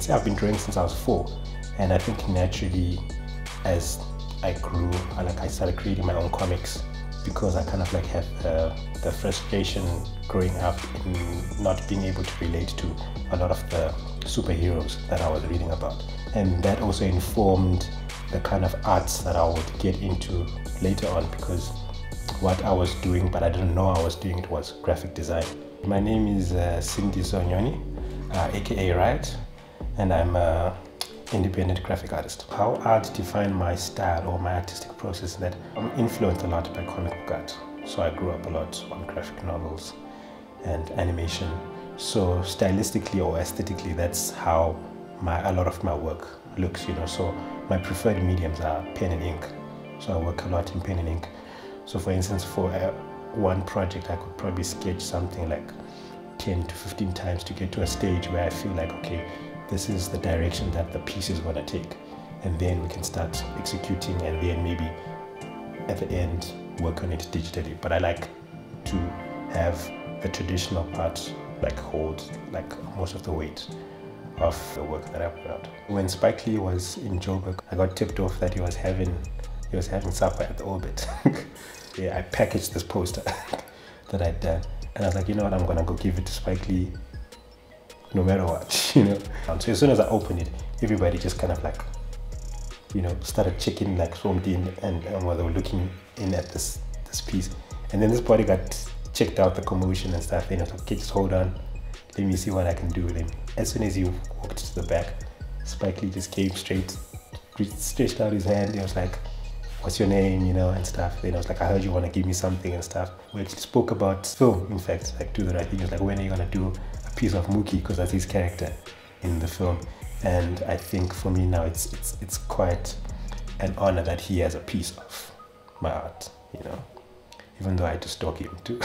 say I've been drawing since I was 4, and I think naturally as I grew, I started creating my own comics because I kind of like had the frustration growing up in not being able to relate to a lot of the superheroes that I was reading about. And that also informed the kind of arts that I would get into later on, because what I was doing, but I didn't know I was doing it, was graphic design. My name is Sindiso Nyoni, aka Riot, and I'm an independent graphic artist. How art defined my style or my artistic process is that I'm influenced a lot by comic book art. So I grew up a lot on graphic novels and animation. So stylistically or aesthetically, that's how a lot of my work looks, you know. So my preferred mediums are pen and ink. So I work a lot in pen and ink. So for instance, for one project, I could probably sketch something like 10 to 15 times to get to a stage where I feel like, okay, this is the direction that the piece is going to take. And then we can start executing, and then maybe at the end work on it digitally. But I like to have the traditional part like hold like most of the weight of the work that I put out. When Spike Lee was in Joburg, I got tipped off that he was having supper at the Orbit. Yeah, I packaged this poster that I'd done, and I was like, you know what, I'm gonna go give it to Spike Lee no matter what, you know. So as soon as I opened it, everybody just kind of like, you know, started checking, like zoomed in, and while they were looking in at this piece. And then this body got checked out the commotion and stuff, and I was like, okay, just hold on, let me see what I can do. Then as soon as he walked to the back, Spike Lee just came straight, stretched out his hand. He was like, what's your name, you know, and stuff. Then I was like, I heard you want to give me something and stuff. We actually spoke about film, in fact, like Do the Right Thing. He was like, when are you going to do a piece of Mookie, because that's his character in the film. And I think for me now, it's quite an honor that he has a piece of my art, you know, even though I had to stalk him to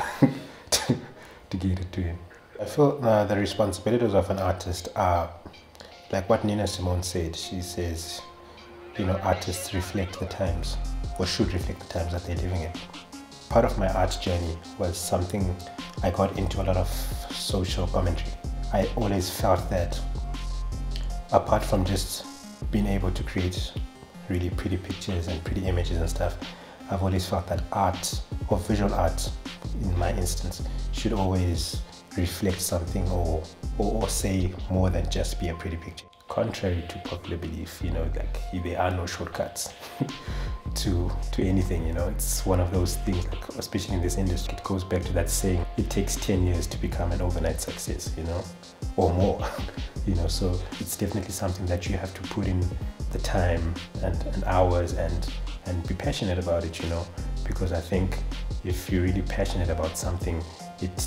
get it to him. I feel the responsibilities of an artist are like what Nina Simone said. She says, you know, artists reflect the times, or should reflect the times that they're living in. Part of my art journey was something I got into a lot of social commentary. I always felt that apart from just being able to create really pretty pictures and pretty images and stuff, I've always felt that art, or visual art in my instance, should always reflect something or say more than just be a pretty picture. Contrary to popular belief, you know, like there are no shortcuts to anything, you know. It's one of those things, like, especially in this industry, it goes back to that saying, it takes 10 years to become an overnight success, you know, or more, you know. So it's definitely something that you have to put in the time and hours and be passionate about it, you know, because I think if you're really passionate about something, it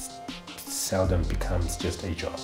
seldom becomes just a job.